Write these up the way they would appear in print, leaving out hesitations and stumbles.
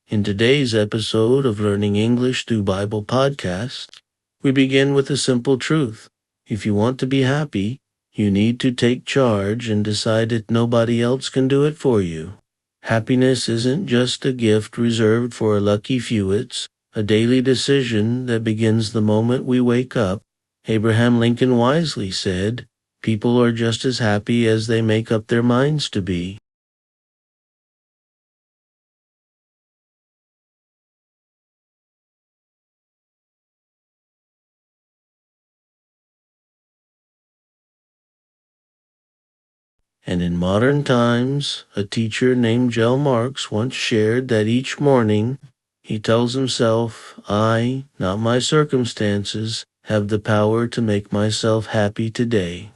In today's episode of Learning English Through Bible Podcast, we begin with a simple truth. If you want to be happy, you need to take charge and decide that nobody else can do it for you. Happiness isn't just a gift reserved for a lucky few. It's a daily decision that begins the moment we wake up. Abraham Lincoln wisely said, "People are just as happy as they make up their minds to be." And in modern times, a teacher named Jell Marks once shared that each morning he tells himself, "I, not my circumstances, have the power to make myself happy today."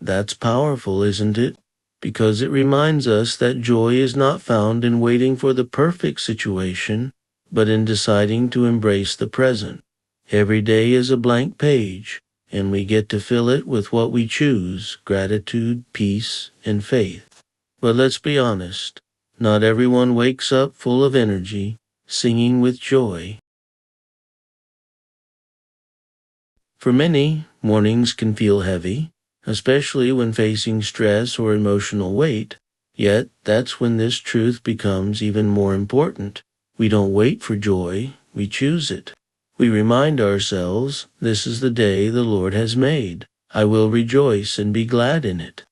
That's powerful, isn't it? Because it reminds us that joy is not found in waiting for the perfect situation, but in deciding to embrace the present. Every day is a blank page, and we get to fill it with what we choose: gratitude, peace, and faith. But let's be honest, not everyone wakes up full of energy, singing with joy. For many, mornings can feel heavy, especially when facing stress or emotional weight. Yet, that's when this truth becomes even more important. We don't wait for joy, we choose it. We remind ourselves, "This is the day the Lord has made. I will rejoice and be glad in it."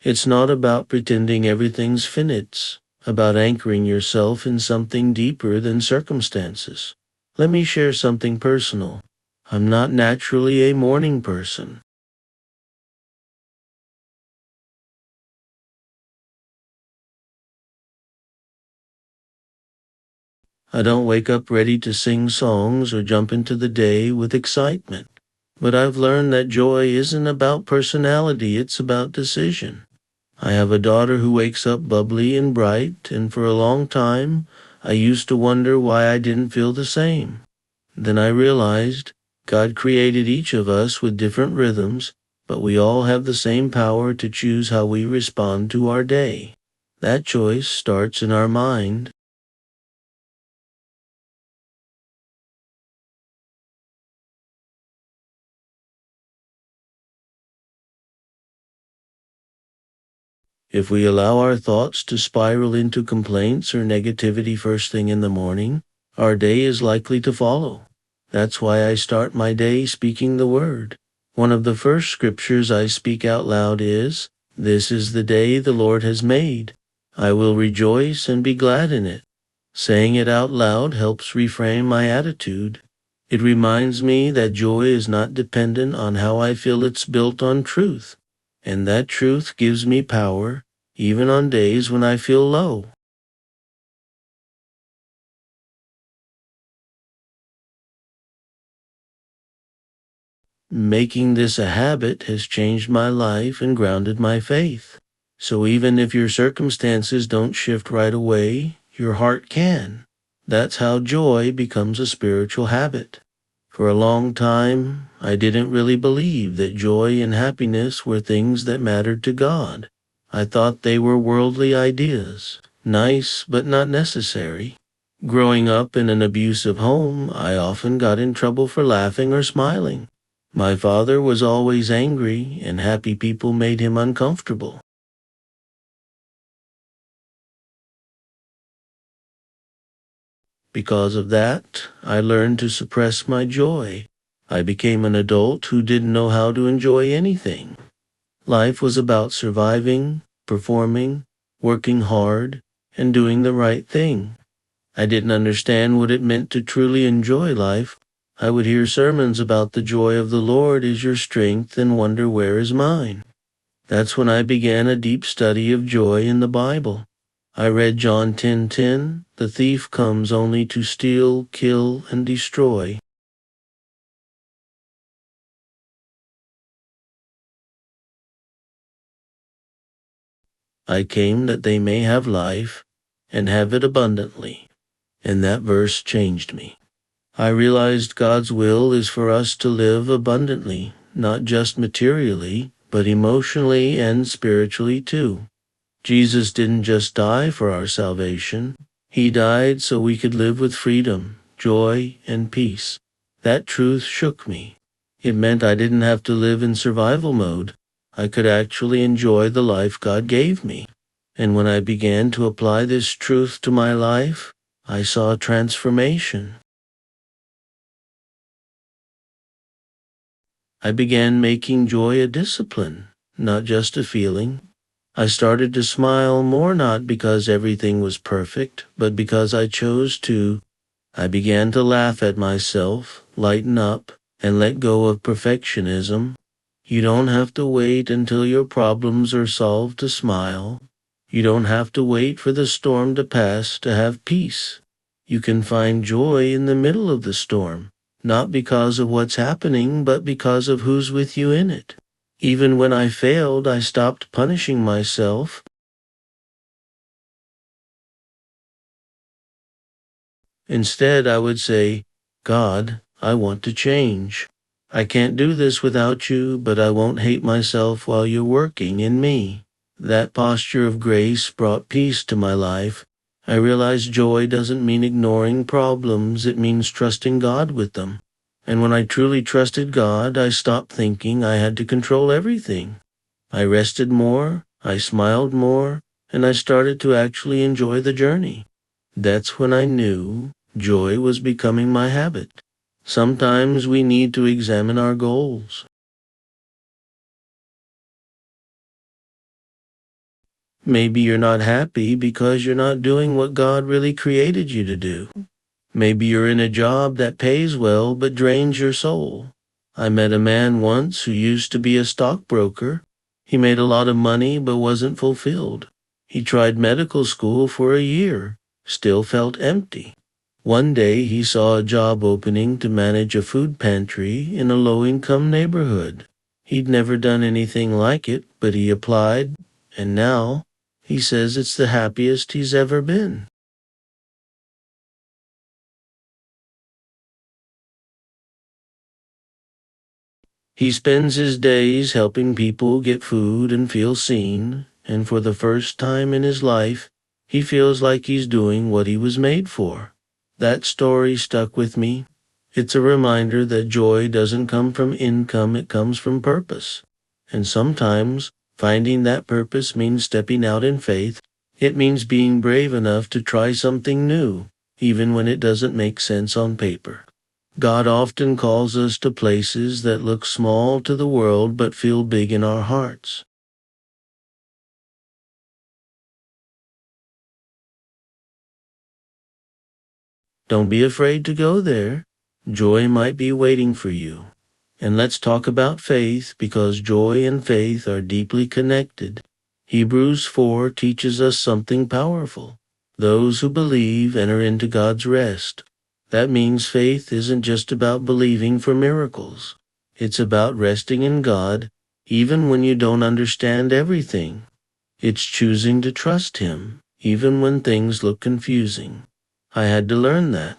It's not about pretending everything's fine. It's about anchoring yourself in something deeper than circumstances. Let me share something personal. I'm not naturally a morning person. I don't wake up ready to sing songs or jump into the day with excitement. But I've learned that joy isn't about personality, it's about decision. I have a daughter who wakes up bubbly and bright, and for a long time, I used to wonder why I didn't feel the same. Then I realized God created each of us with different rhythms, but we all have the same power to choose how we respond to our day. That choice starts in our mind. If we allow our thoughts to spiral into complaints or negativity first thing in the morning, our day is likely to follow. That's why I start my day speaking the word. One of the first scriptures I speak out loud is, "This is the day the Lord has made. I will rejoice and be glad in it." Saying it out loud helps reframe my attitude. It reminds me that joy is not dependent on how I feel, it's built on truth. And that truth gives me power, even on days when I feel low. Making this a habit has changed my life and grounded my faith. So even if your circumstances don't shift right away, your heart can. That's how joy becomes a spiritual habit. For a long time, I didn't really believe that joy and happiness were things that mattered to God. I thought they were worldly ideas, nice but not necessary. Growing up in an abusive home, I often got in trouble for laughing or smiling. My father was always angry, and happy people made him uncomfortable. Because of that, I learned to suppress my joy. I became an adult who didn't know how to enjoy anything. Life was about surviving, performing, working hard, and doing the right thing. I didn't understand what it meant to truly enjoy life. I would hear sermons about the joy of the Lord is your strength and wonder, where is mine? That's when I began a deep study of joy in the Bible. I read John 10:10, "The thief comes only to steal, kill, and destroy." I came that they may have life and have it abundantly. And that verse changed me. I realized God's will is for us to live abundantly, not just materially, but emotionally and spiritually too. Jesus didn't just die for our salvation. He died so we could live with freedom, joy, and peace. That truth shook me. It meant I didn't have to live in survival mode. I could actually enjoy the life God gave me. And when I began to apply this truth to my life, I saw a transformation. I began making joy a discipline, not just a feeling. I started to smile more not because everything was perfect, but because I chose to. I began to laugh at myself, lighten up, and let go of perfectionism. You don't have to wait until your problems are solved to smile. You don't have to wait for the storm to pass to have peace. You can find joy in the middle of the storm, not because of what's happening, but because of who's with you in it. Even when I failed, I stopped punishing myself. Instead, I would say, God, I want to change. I can't do this without you, but I won't hate myself while you're working in me. That posture of grace brought peace to my life. I realized joy doesn't mean ignoring problems, it means trusting God with them. And when I truly trusted God, I stopped thinking I had to control everything. I rested more, I smiled more, and I started to actually enjoy the journey. That's when I knew joy was becoming my habit. Sometimes we need to examine our goals. Maybe you're not happy because you're not doing what God really created you to do. Maybe you're in a job that pays well but drains your soul. I met a man once who used to be a stockbroker. He made a lot of money but wasn't fulfilled. He tried medical school for a year, still felt empty. One day he saw a job opening to manage a food pantry in a low-income neighborhood. He'd never done anything like it, but he applied, and now he says it's the happiest he's ever been. He spends his days helping people get food and feel seen, and for the first time in his life, he feels like he's doing what he was made for. That story stuck with me. It's a reminder that joy doesn't come from income, it comes from purpose. And sometimes, finding that purpose means stepping out in faith. It means being brave enough to try something new, even when it doesn't make sense on paper. God often calls us to places that look small to the world but feel big in our hearts. Don't be afraid to go there. Joy might be waiting for you. And let's talk about faith because joy and faith are deeply connected. Hebrews 4 teaches us something powerful. Those who believe enter into God's rest. That means faith isn't just about believing for miracles. It's about resting in God, even when you don't understand everything. It's choosing to trust Him, even when things look confusing. I had to learn that.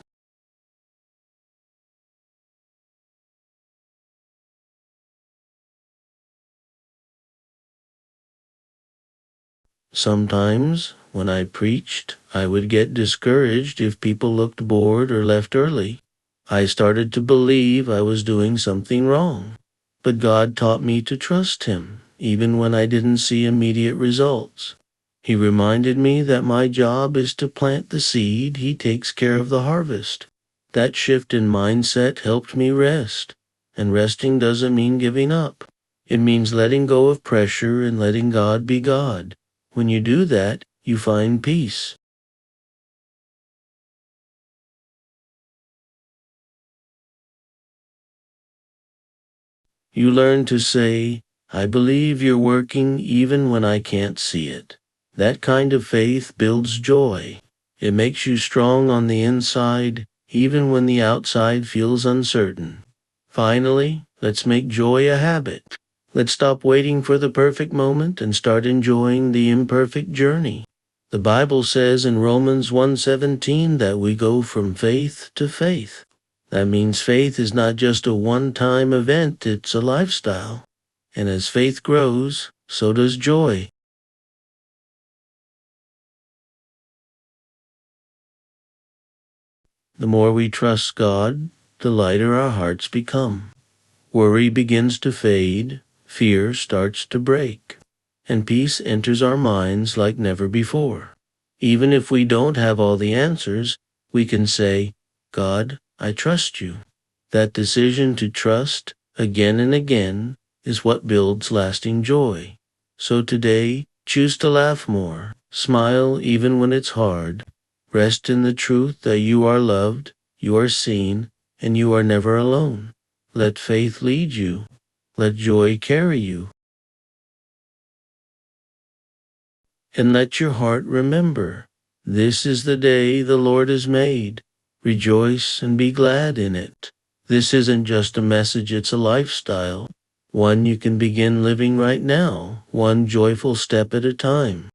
Sometimes, when I preached, I would get discouraged if people looked bored or left early. I started to believe I was doing something wrong. But God taught me to trust Him, even when I didn't see immediate results. He reminded me that my job is to plant the seed, He takes care of the harvest. That shift in mindset helped me rest. And resting doesn't mean giving up. It means letting go of pressure and letting God be God. When you do that, you find peace. You learn to say, I believe you're working even when I can't see it. That kind of faith builds joy. It makes you strong on the inside, even when the outside feels uncertain. Finally, let's make joy a habit. Let's stop waiting for the perfect moment and start enjoying the imperfect journey. The Bible says in Romans 1:17 that we go from faith to faith. That means faith is not just a one-time event, it's a lifestyle. And as faith grows, so does joy. The more we trust God, the lighter our hearts become. Worry begins to fade, fear starts to break, and peace enters our minds like never before. Even if we don't have all the answers, we can say, God, I trust you. That decision to trust again and again is what builds lasting joy. So today, choose to laugh more, smile even when it's hard, rest in the truth that you are loved, you are seen, and you are never alone. Let faith lead you. Let joy carry you. And let your heart remember, this is the day the Lord has made. Rejoice and be glad in it. This isn't just a message, it's a lifestyle, one you can begin living right now, one joyful step at a time.